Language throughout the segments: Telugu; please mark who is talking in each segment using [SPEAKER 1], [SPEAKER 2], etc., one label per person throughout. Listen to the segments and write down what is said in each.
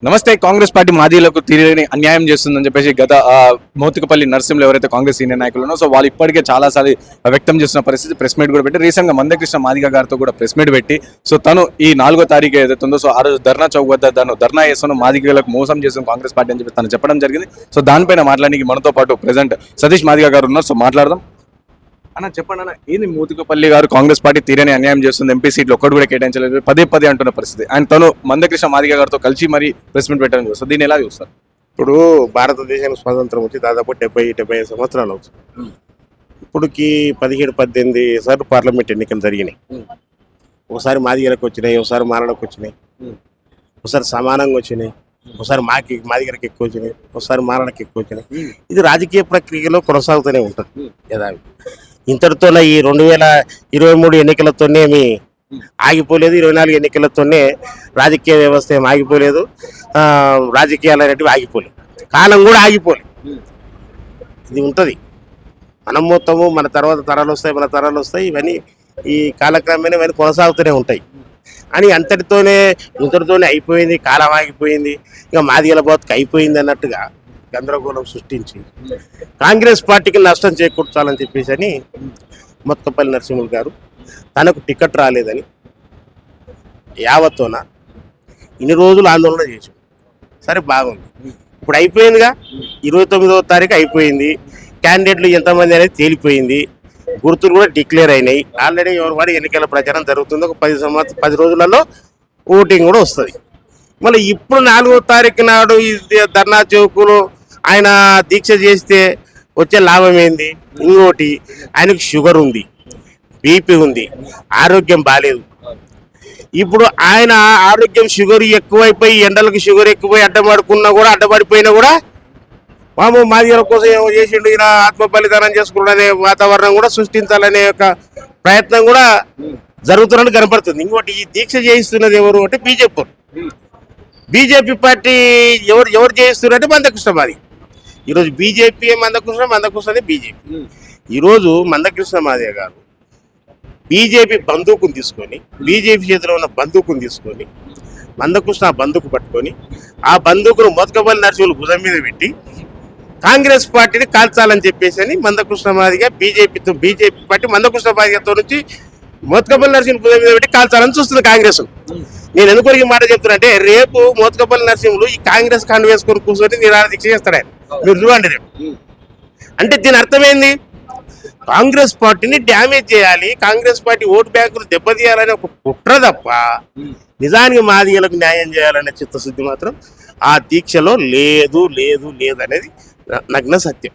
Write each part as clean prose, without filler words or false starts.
[SPEAKER 1] నమస్తే. కాంగ్రెస్ పార్టీ మాజీలకు తీరని అన్యాయం చేస్తుందని చెప్పేసి గత మోతుకపల్లి నరసింహులు ఎవరైతే కాంగ్రెస్ సీనియర్ నాయకులు ఉన్నారో సో వాళ్ళు ఇప్పటికే చాలాసార్లు వ్యక్తం చేస్తున్న పరిస్థితి. ప్రెస్ మీట్ కూడా పెట్టి రీసెంట్గా మందకృష్ణ మాదిగ గారితో కూడా ప్రెస్ మీట్ పెట్టి సో తను ఈ 4వ తారీఖు ఏదైతే ఉందో సో ఆ రోజు ధర్నా చౌక్ వద్ద ధర్నా చేస్తాను మాదిగలకు మోసం చేసిన కాంగ్రెస్ పార్టీ అని చెప్పి తను చెప్పడం జరిగింది. సో దానిపైన మాట్లాడడానికి మనతో పాటు ప్రెసెంట్ సతీష్ మాదిగ గారు ఉన్నారు. సో మాట్లాడదాం. అన్న చెప్పండి అన్న, ఏంది మోతుకపల్లి గారు కాంగ్రెస్ పార్టీ తీరని అన్యాయం చేస్తుంది, ఎంపీ సీట్లు ఒక్కడు కూడా కేటాయించలేదు, పదే పదే అంటున్న పరిస్థితి. ఆయన తను మందకృష్ణ మాదిగ గారితో కలిసి మరీ ప్రెస్ మీట్ పెట్టడం చూస్తారు. దీన్ని ఎలా చూస్తారు?
[SPEAKER 2] ఇప్పుడు భారతదేశానికి స్వాతంత్రం వచ్చి దాదాపు 70-75 సంవత్సరాలు అవుతుంది. ఇప్పటికి 17-18 సార్లు పార్లమెంట్ ఎన్నికలు జరిగినాయి. ఒకసారి మాదిగలకు వచ్చినాయి, ఒకసారి మాలలకు వచ్చినాయి, ఒకసారి సమానంగా వచ్చినాయి, ఒకసారి మాదిగలకు ఎక్కువ వచ్చినాయి, ఒకసారి మాలలకు ఎక్కువ వచ్చినాయి. ఇది రాజకీయ ప్రక్రియలో కొనసాగుతూనే ఉంటుంది యథావి. ఇంతటితోనే ఈ 2023 ఎన్నికలతోనే ఆగిపోలేదు, 24 ఎన్నికలతోనే రాజకీయ వ్యవస్థ ఏం ఆగిపోలేదు, రాజకీయాలు అనేటివి ఆగిపోలేదు, కాలం కూడా ఆగిపోలేదు. ఇది ఉంటుంది. మనం మొత్తము మన తరాలు వస్తాయి, ఇవన్నీ ఈ కాలక్రమేణా ఇవన్నీ కొనసాగుతూనే ఉంటాయి. అని ఇంతటితోనే అయిపోయింది, కాలం ఆగిపోయింది, ఇక మాదిగల బతుకు అయిపోయింది అన్నట్టుగా గందరగోళం సృష్టించి కాంగ్రెస్ పార్టీకి నష్టం చేకూర్చాలని చెప్పేసి అని మోత్కుపల్లి నరసింహులు గారు తనకు టికెట్ రాలేదని యావత్తోన ఇన్ని రోజులు ఆందోళన చేశాం. సరే బాగుంది, ఇప్పుడు అయిపోయిందిగా, 29వ తారీఖు అయిపోయింది, క్యాండిడేట్లు ఎంతమంది అనేది తేలిపోయింది, గుర్తులు కూడా డిక్లేర్ అయినాయి. ఆల్రెడీ ఎవరి ఎన్నికల ప్రచారం జరుగుతుంది. ఒక 10 రోజులలో ఓటింగ్ కూడా వస్తుంది. మళ్ళీ ఇప్పుడు 4వ తారీఖు నాడు ఈ ధర్నా చౌకులో ఆయన దీక్ష చేస్తే వచ్చే లాభం ఏంది? ఇంకోటి, ఆయనకు షుగర్ ఉంది, బీపీ ఉంది, ఆరోగ్యం బాగాలేదు. ఇప్పుడు ఆయన ఆరోగ్యం షుగర్ ఎక్కువైపోయి ఎండలకు షుగర్ ఎక్కువై అడ్డపడిపోయినా కూడా మాదిగల కోసం ఏమో చేసిండు, ఈయన ఆత్మ బలిదానం చేసుకున్నాడనే వాతావరణం కూడా సృష్టించాలనే ఒక ప్రయత్నం కూడా జరుగుతున్నట్టు కనపడుతుంది. ఇంకోటి, ఈ దీక్ష చేయిస్తున్నది ఎవరు అంటే బీజేపీ పార్టీ. ఎవరు చేయిస్తున్నారంటే మందకృష్ణ మాదిగ. ఈరోజు బీజేపీ మందకృష్ణ బీజేపీ. ఈరోజు మందకృష్ణ మాదిగ గారు బీజేపీ బందూకుని తీసుకొని, బీజేపీ చేతిలో ఉన్న బందూకుని తీసుకొని, మందకృష్ణ బందూకు పట్టుకొని ఆ బందూకును మోత్కుపల్లి నరసింహులు భుజం మీద పెట్టి కాంగ్రెస్ పార్టీని కాల్చాలని చెప్పేసి అని మందకృష్ణ మాదిగ బీజేపీ పార్టీ మందకృష్ణ మాదిగతో నుంచి మోత్కుపల్లి నరసింహులు భుజం మీద పెట్టి కాల్చాలని చూస్తుంది కాంగ్రెస్. నేను ఎందుకు ఈ మాట చెప్తున్నా, రేపు మోత్కుపల్లి నరసింహులు ఈ కాంగ్రెస్ కండు వేసుకొని కూర్చొని నిరాహార దీక్ష చేస్తాడు ఆయన. మీరు చూడండి రేపు. అంటే దీని అర్థమైంది, కాంగ్రెస్ పార్టీని డ్యామేజ్ చేయాలి, కాంగ్రెస్ పార్టీ ఓటు బ్యాంకులు దెబ్బతీయాలని ఒక కుట్ర తప్ప నిజానికి మాదిగలకు న్యాయం చేయాలనే చిత్తశుద్ధి మాత్రం ఆ దీక్షలో లేదు అనేది నగ్న సత్యం.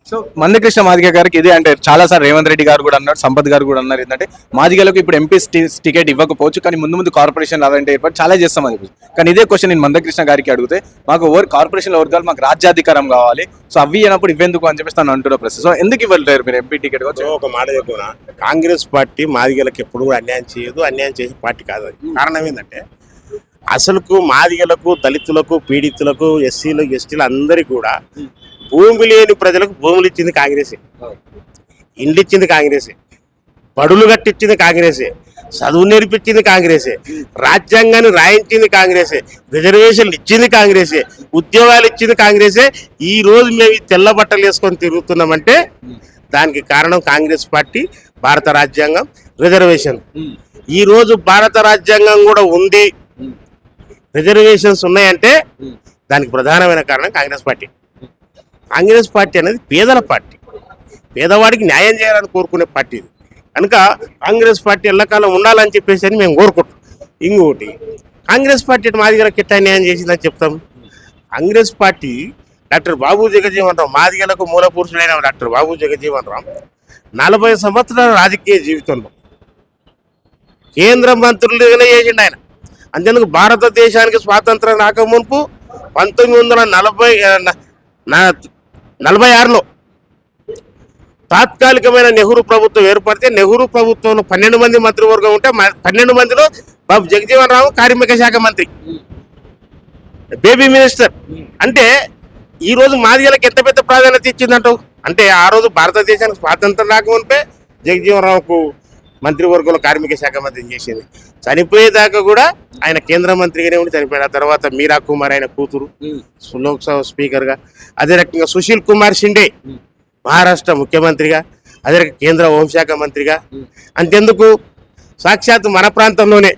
[SPEAKER 1] సో మందకృష్ణ మాదిగ గారికి ఇదే అంటే చాలాసార్లు రేవంత్ రెడ్డి గారు కూడా అన్నారు, సంపత్ గారు కూడా అన్నారు, ఏంటంటే మాదిగలకు ఇప్పుడు ఎంపీ టికెట్ ఇవ్వకపోవచ్చు, కానీ ముందు కార్పొరేషన్ అలాంటి ఏర్పాటు చాలా చేస్తాం అని. కానీ ఇదే క్వశ్చన్ నేను మందకృష్ణ గారికి అడిగితే, మాకు కార్పొరేషన్ వర్గాలు మాకు రాజ్యాధికారం కావాలి, సో అవి అయినప్పుడు ఇవ్వేందుకు అని చెప్పేసి తను అంటున్న ప్రశ్న. సో ఎందుకు ఇవ్వలేరు మీరు ఎంపీ టికెట్?
[SPEAKER 2] ఒక మాట చెప్తున్నా, కాంగ్రెస్ పార్టీ మాదిగలకు ఎప్పుడు కూడా అన్యాయం చేయదు, అన్యాయం చేసే పార్టీ కాదు. అది కారణం ఏంటంటే, అసలుకు మాదిగలకు, దళితులకు, పీడితులకు, ఎస్సీలు, ఎస్టీలు అందరికీ కూడా భూమి లేని ప్రజలకు భూములు ఇచ్చింది కాంగ్రెసే, ఇండ్లు ఇచ్చింది కాంగ్రెసే, బడులు కట్టించింది కాంగ్రెసే, చదువు నేర్పించింది కాంగ్రెసే, రాజ్యాంగాన్ని రాయించింది కాంగ్రెసే, రిజర్వేషన్లు ఇచ్చింది కాంగ్రెసే, ఉద్యోగాలు ఇచ్చింది కాంగ్రెసే. ఈ రోజు మేము తెల్ల బట్టలు వేసుకొని తిరుగుతున్నామంటే దానికి కారణం కాంగ్రెస్ పార్టీ, భారత రాజ్యాంగం, రిజర్వేషన్. ఈ రోజు భారత రాజ్యాంగం కూడా ఉంది, రిజర్వేషన్స్ ఉన్నాయంటే దానికి ప్రధానమైన కారణం కాంగ్రెస్ పార్టీ. కాంగ్రెస్ పార్టీ అనేది పేదల పార్టీ, పేదవాడికి న్యాయం చేయాలని కోరుకునే పార్టీ. కనుక కాంగ్రెస్ పార్టీ ఎల్లకాలం ఉండాలని చెప్పేసి అని మేము కోరుకుంటాం. ఇంకొకటి, కాంగ్రెస్ పార్టీ మాదిగలకు ఎట్లా న్యాయం చేసిందని చెప్తాం. కాంగ్రెస్ పార్టీ డాక్టర్ బాబు జగజ్జీవన్ రావు, మాదిగలకు మూల పురుషుడైన డాక్టర్ బాబు జగజ్జీవన్ రావు 40 సంవత్సరాల రాజకీయ జీవితంలో కేంద్ర మంత్రులుగానే చేసిండు ఆయన. అంతేందుకు భారతదేశానికి స్వాతంత్రం రాకమునుపు 1946లో తాత్కాలికమైన నెహ్రూ ప్రభుత్వం ఏర్పడితే, నెహ్రూ ప్రభుత్వంలో 12 మంది మంత్రివర్గం ఉంటే 12 మందిలో బాబు జగజీవన్ రావు కార్మిక శాఖ మంత్రి, బేబీ మినిస్టర్. అంటే ఈ రోజు మాదిగలకు ఎంత పెద్ద ప్రాధాన్యత ఇచ్చిందంటావు అంటే, ఆ రోజు భారతదేశానికి స్వాతంత్రం రాకమునిపే జగజీవన్ రావుకు మంత్రివర్గంలో కార్మిక శాఖ మంత్రిని చేసింది. చనిపోయేదాకా కూడా ఆయన కేంద్ర మంత్రిగానే ఉండి చనిపోయాడు. ఆ తర్వాత మీరా కుమార్ ఆయన కూతురు లోక్సభ స్పీకర్గా, అదే రకంగా సుశీల్ కుమార్ షిండే మహారాష్ట్ర ముఖ్యమంత్రిగా, అదే రకంగా కేంద్ర హోంశాఖ మంత్రిగా. అంతెందుకు సాక్షాత్ మన ప్రాంతంలోనే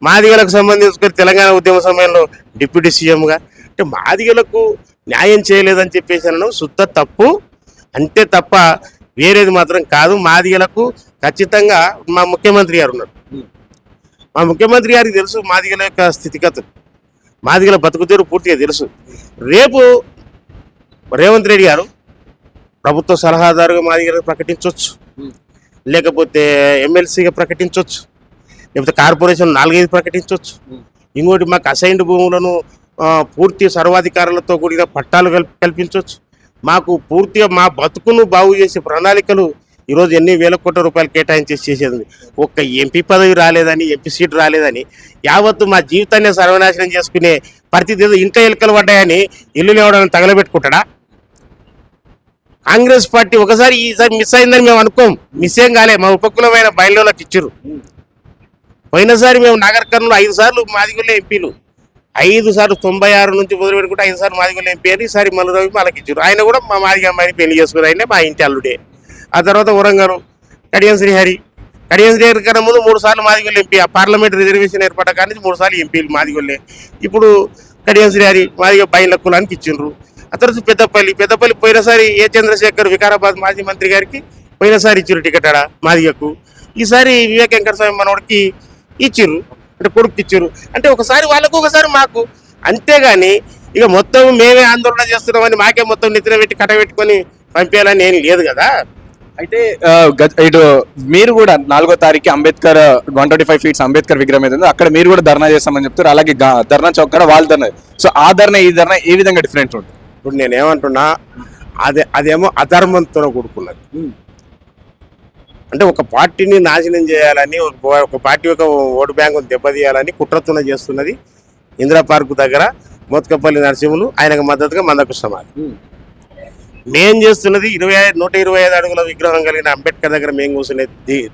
[SPEAKER 2] మాదిగలకు సంబంధించుకొని తెలంగాణ ఉద్యమ సమయంలో డిప్యూటీ సీఎంగా. అంటే మాదిగలకు న్యాయం చేయలేదని చెప్పేసి అనడం శుద్ధ తప్పు, అంతే తప్ప వేరేది మాత్రం కాదు. మాదిగలకు ఖచ్చితంగా మా ముఖ్యమంత్రి గారు ఉన్నారు. మా ముఖ్యమంత్రి గారికి తెలుసు మాదిగల యొక్క స్థితిగతులు, మాదిగల బతుకుతీరు పూర్తిగా తెలుసు. రేపు రేవంత్ రెడ్డి గారు ప్రభుత్వ సలహాదారుగా మాదిగలను ప్రకటించవచ్చు, లేకపోతే ఎమ్మెల్సీగా ప్రకటించవచ్చు, లేకపోతే కార్పొరేషన్ 4-5 ప్రకటించవచ్చు. ఇంకోటి మాకు అసైన్డ్ భూములను పూర్తి సర్వాధికారులతో కూడిన పట్టాలు కల్పించవచ్చు. మాకు పూర్తిగా మా బతుకును బాగు చేసే ప్రణాళికలు ఈరోజు ఎన్ని వేల కోట్ల రూపాయలు కేటాయించేసి చేసేది. ఒక్క ఎంపీ పదవి రాలేదని, ఎంపీ సీట్ రాలేదని యావత్తు మా జీవితాన్ని సర్వనాశనం చేసుకునే పరిస్థితి. ఏదో ఇంట్లో ఎలుకలు పడ్డాయని ఇల్లు లేవడానికి తగలబెట్టుకుంటాడా? కాంగ్రెస్ పార్టీ ఒకసారి ఈసారి మిస్ అయిందని మేము అనుకోం. మిస్ ఏం కాలే, మా ఉపకులమైన బయలులోకి ఇచ్చారు. పోయినసారి మేము నగర్ కర్నూలు 5 సార్లు మాదిగొల్ల ఎంపీలు, 5 సార్లు 96 నుంచి మొదలు పెట్టుకుంటే 5 సార్లు మాదిగొల్ల ఎంపీ అని ఈసారి మల్లురవి వాళ్ళకి ఇచ్చారు. ఆయన కూడా మా మాదిగ అమ్మాయిని పెళ్లి చేసుకుని ఆయన మా ఇంటి అల్లుడే. ఆ తర్వాత వరంగల్ కడియం శ్రీహరి కన్నా ముందు 3 సార్లు మాదిగొల్ల ఎంపీ. ఆ పార్లమెంట్ రిజర్వేషన్ ఏర్పడ్డ కానీ 3 సార్లు ఎంపీలు మాదిగొల్లే. ఇప్పుడు కడియం శ్రీహరి మాదిగ బయళ్ళ కులానికి ఇచ్చిండ్రు. ఆ తర్వాత పెద్దపల్లి పోయినసారి ఏ చంద్రశేఖర్ వికారాబాద్ మాజీ మంత్రి గారికి పోయినసారి ఇచ్చారు టికెట్ ఆడ మాదిగకు. ఈసారి వివేక్ వెంకట స్వామి మనోడికి ఇచ్చిర్రు, అంటే కొడుకు ఇచ్చిర్రు. అంటే ఒకసారి వాళ్ళకు ఒకసారి మాకు, అంతేగాని ఇక మొత్తం మేమే ఆందోళన చేస్తున్నామని మాకే మొత్తం నెత్తిన పెట్టి కట్టబెట్టుకొని పంపేయాలని ఏం లేదు కదా.
[SPEAKER 1] అయితే ఇటు మీరు కూడా 4వ తారీఖు అంబేద్కర్ 125 ఫీట్స్ అంబేద్కర్ విగ్రహం మీద ఉంది, అక్కడ మీరు కూడా ధర్నా చేస్తామని చెప్తారు. అలాగే ధర్నా చౌక్ కూడా వాళ్ళు ధర్నా. సో ఆ ధర్నా ఈ ధర్నా ఏ విధంగా డిఫరెంట్ ఉంటుంది?
[SPEAKER 2] ఇప్పుడు నేనేమంటున్నా, అదేమో అధర్మంతో కూడుకున్నది. అంటే ఒక పార్టీని నాశనం చేయాలని, ఒక పార్టీ యొక్క ఓటు బ్యాంకును దెబ్బతీయాలని కుట్రతున చేస్తున్నది ఇందిరా పార్కు దగ్గర మోత్కపల్లి నరసింహులు, ఆయనకు మద్దతుగా మందకృష్ణమాది. మేం చేస్తున్నది 125 అడుగుల విగ్రహం కలిగిన అంబేద్కర్ దగ్గర మేము కూర్చునే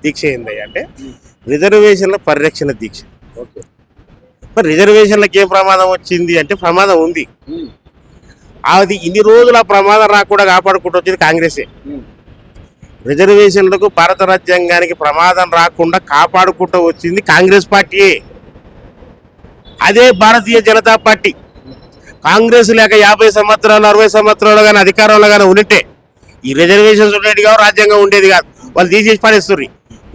[SPEAKER 2] దీక్ష ఏంది అంటే రిజర్వేషన్ల పరిరక్షణ దీక్ష. మరి రిజర్వేషన్లకు ఏం ప్రమాదం వచ్చింది అంటే ప్రమాదం ఉంది. అది ఇన్ని రోజులు ఆ ప్రమాదం రాకుండా కాపాడుకుంటూ వచ్చింది కాంగ్రెసే. రిజర్వేషన్లకు భారత రాజ్యాంగానికి ప్రమాదం రాకుండా కాపాడుకుంటూ వచ్చింది కాంగ్రెస్ పార్టీయే. అదే భారతీయ జనతా పార్టీ. కాంగ్రెస్ లేక 50 సంవత్సరాలు 60 సంవత్సరాలు కానీ అధికారంలో కానీ ఉంటే ఈ రిజర్వేషన్స్ ఉండేది కాదు, రాజ్యాంగం ఉండేది కాదు. వాళ్ళు తీసేసి పడేస్తుర్రు.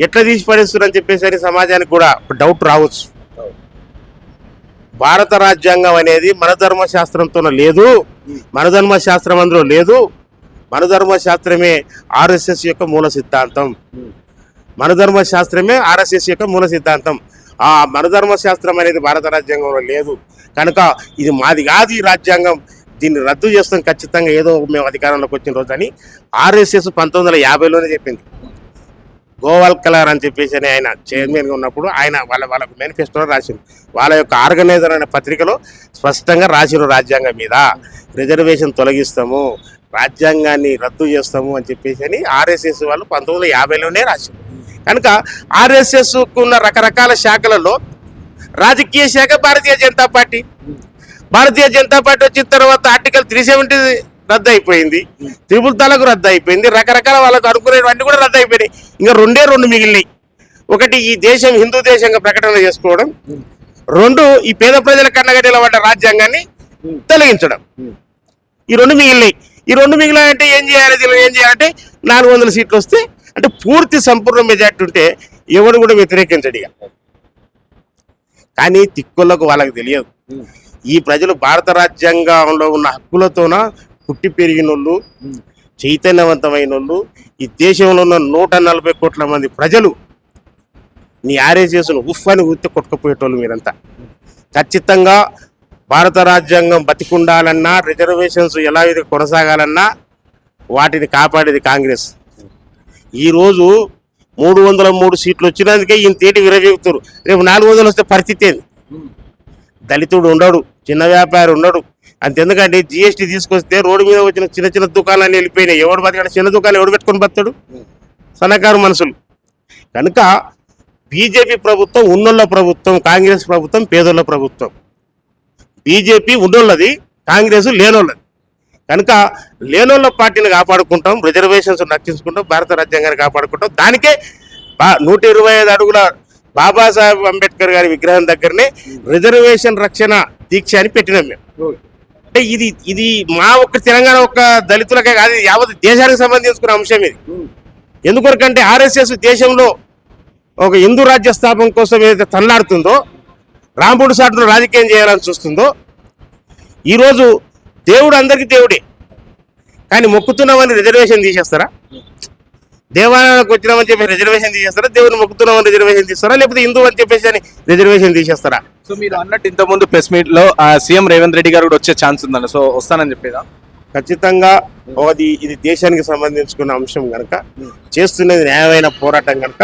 [SPEAKER 2] ఎట్లా తీసి పడేస్తుర్రు అని చెప్పేసరి సమాజానికి కూడా డౌట్ రావచ్చు. భారత రాజ్యాంగం అనేది మనధర్మ శాస్త్రంతో లేదు, మనధర్మ శాస్త్రం అందులో లేదు. మనధర్మ శాస్త్రమే ఆర్ఎస్ఎస్ యొక్క మూల సిద్ధాంతం. మనధర్మ శాస్త్రమే ఆర్ఎస్ఎస్ యొక్క మూల సిద్ధాంతం. ఆ మనధర్మ శాస్త్రం అనేది భారత రాజ్యాంగంలో లేదు కనుక ఇది మాది కాదు ఈ రాజ్యాంగం, దీన్ని రద్దు చేస్తాం ఖచ్చితంగా ఏదో మేము అధికారంలోకి వచ్చిన రోజు అని ఆర్ఎస్ఎస్ 1950లోనే చెప్పింది. గోవాల్కలర్ అని చెప్పేసి అని ఆయన చైర్మన్గా ఉన్నప్పుడు ఆయన వాళ్ళకు మేనిఫెస్టోలో రాసింది. వాళ్ళ యొక్క ఆర్గనైజర్ అనే పత్రికలో స్పష్టంగా రాసిన రాజ్యాంగం మీద రిజర్వేషన్ తొలగిస్తాము, రాజ్యాంగాన్ని రద్దు చేస్తాము అని చెప్పేసి అని ఆర్ఎస్ఎస్ వాళ్ళు 1950లోనే రాసింది. కనుక ఆర్ఎస్ఎస్కు ఉన్న రకరకాల శాఖలలో రాజకీయ శాఖ భారతీయ జనతా పార్టీ. భారతీయ జనతా పార్టీ వచ్చిన తర్వాత ఆర్టికల్ 370 రద్దు అయిపోయింది, త్రిపుల్ తలకు రద్దు అయిపోయింది, రకరకాల వాళ్ళకు అనుకునేవన్నీ కూడా రద్దు అయిపోయినాయి. ఇంకా 2 మిగిలినాయి. ఒకటి ఈ దేశం హిందూ దేశంగా ప్రకటన చేసుకోవడం, 2 ఈ పేద ప్రజల కన్నగడ్డల పడ్డ రాజ్యాంగాన్ని తొలగించడం. ఈ 2 మిగిలినాయి. ఈ 2 మిగిలినాయంటే ఏం చేయాలంటే 400 సీట్లు వస్తే అంటే పూర్తి సంపూర్ణ మెజార్టీ ఉంటే ఎవడు కూడా వ్యతిరేకించడు. ఇక కానీ తిక్కులకు వాళ్ళకి తెలియదు. ఈ ప్రజలు భారత రాజ్యాంగంలో ఉన్న హక్కులతోన పుట్టి పెరిగిన వాళ్ళు, చైతన్యవంతమైన వాళ్ళు, ఈ దేశంలో ఉన్న 140 కోట్ల మంది ప్రజలు నీ ఆర్ఎస్ఎస్ను ఉఫ్ అని ఊరితే కొట్టుకుపోయేటోళ్ళు మీరంతా. ఖచ్చితంగా భారత రాజ్యాంగం బతికుండాలన్నా, రిజర్వేషన్స్ ఎలా ఇది కొనసాగాలన్నా వాటిని కాపాడేది కాంగ్రెస్. ఈరోజు 303 సీట్లు వచ్చినందుకే ఈయన తేటి విరవీగుతారు. రేపు 400 వస్తే పరిస్థితి ఏంది? దళితుడు ఉండడు, చిన్న వ్యాపారి ఉండడు. అంతెందుకంటే జిఎస్టీ తీసుకొస్తే రోడ్డు మీద వచ్చిన చిన్న చిన్న దుకాణాలు వెళ్ళిపోయినాయి. ఎవడు బతికాడు? చిన్న దుకాణాలు ఎవడు పెట్టుకొని బతాడు? సన్నకారు మనుషులు. కనుక బీజేపీ ప్రభుత్వం ఉన్నోళ్ళ ప్రభుత్వం, కాంగ్రెస్ ప్రభుత్వం పేదోళ్ళ ప్రభుత్వం. బీజేపీ ఉన్నోళ్ళది, కాంగ్రెస్ లేనోళ్ళది. కనుక లేనోళ్ళ పార్టీని కాపాడుకుంటాం, రిజర్వేషన్స్ రక్షించుకుంటాం, భారత రాజ్యాంగాన్ని కాపాడుకుంటాం. దానికే 125 అడుగుల బాబాసాహెబ్ అంబేద్కర్ గారి విగ్రహం దగ్గరనే రిజర్వేషన్ రక్షణ దీక్ష అని పెట్టినాం మేము. అంటే ఇది మా ఒక్క తెలంగాణ ఒక్క దళితులకే కాదు, ఇది యావత్ దేశానికి సంబంధించుకున్న అంశం ఇది. ఎందుకొరకంటే ఆర్ఎస్ఎస్ దేశంలో ఒక హిందూ రాజ్య స్థాపన కోసం ఏదైతే తల్లాడుతుందో, రాంపుడు సాటును రాజకీయం చేయాలని చూస్తుందో, ఈరోజు దేవుడు అందరికీ దేవుడే, కానీ మొక్కుతున్నామని రిజర్వేషన్ తీసేస్తారా? దేవాలయానికి వచ్చినామని చెప్పి రిజర్వేషన్ తీసేస్తారా? దేవుని మొక్కుతున్నామని రిజర్వేషన్ తీస్తారా? లేకపోతే హిందూ అని చెప్పేసి అని రిజర్వేషన్ తీసేస్తారా?
[SPEAKER 1] సో మీరు అన్నట్టు ఇంతకుముందు ప్రెస్ మీట్ లో సీఎం రేవంత్ రెడ్డి గారు కూడా వచ్చే ఛాన్స్ ఉందండి. సో వస్తానని చెప్పేదా?
[SPEAKER 2] ఖచ్చితంగా ఇది దేశానికి సంబంధించుకున్న అంశం కనుక, చేస్తున్నది న్యాయమైన పోరాటం కనుక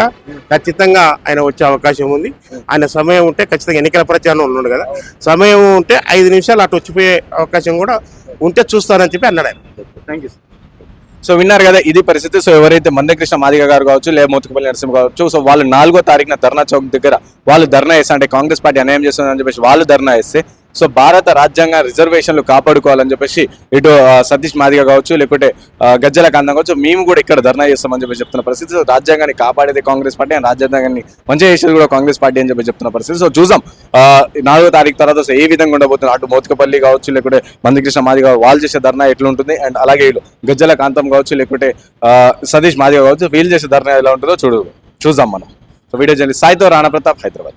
[SPEAKER 2] ఖచ్చితంగా ఆయన వచ్చే అవకాశం ఉంది. ఆయన సమయం ఉంటే ఖచ్చితంగా ఎన్నికల ప్రచారం ఉన్నాడు కదా, సమయం ఉంటే 5 నిమిషాలు అటు వచ్చిపోయే అవకాశం కూడా ఉంటే చూస్తారని చెప్పి అన్నాడు ఆయన.
[SPEAKER 1] Thank you. సో విన్నారు కదా, ఇది పరిస్థితి. సో ఎవరైతే మందకృష్ణ మాదిగ గారు కావచ్చు, లేదా మోత్కుపల్లి నరసింహ కావచ్చు, సో వాళ్ళు 4వ తారీఖున ధర్నా చౌక్ దగ్గర వాళ్ళు ధర్నా వేస్తే, అంటే కాంగ్రెస్ పార్టీ అన్యాయం చేస్తుందని చెప్పేసి వాళ్ళు ధర్నా వేస్తే, సో భారత రాజ్యాంగ రిజర్వేషన్లు కాపాడుకోవాలని చెప్పేసి ఇటు సతీష్ మాదిగ కావచ్చు, లేకుంటే గజ్జల కాంతం కావచ్చు, మేము కూడా ఇక్కడ ధర్నా చేస్తామని చెప్పి చెప్తున్న పరిస్థితి. సో రాజ్యాంగాన్ని కాపాడేది కాంగ్రెస్ పార్టీ, అండ్ రాజ్యాంగాన్ని మంచిగా చేసేది కూడా కాంగ్రెస్ పార్టీ అని చెప్పి చెప్తున్న పరిస్థితి. సో చూసాం 4వ తారీఖు తర్వాత సో ఏ విధంగా ఉండబోతుంది, అటు మోత్కుపల్లి కావచ్చు, లేకుంటే మందకృష్ణ మాదిగ వాళ్ళు చేసే ధర్నా ఎట్లుంటుంది, అండ్ అలాగే గజ్జల కాంతం కావచ్చు, లేకుంటే సతీష్ మాదిగ కావచ్చు, వీళ్ళు చేసే ధర్నా ఎలా ఉంటుందో చూద్దాం మనం. సో వీడియో జర్నలిస్ట్ సాయితో రాణా ప్రతాప్, హైదరాబాద్.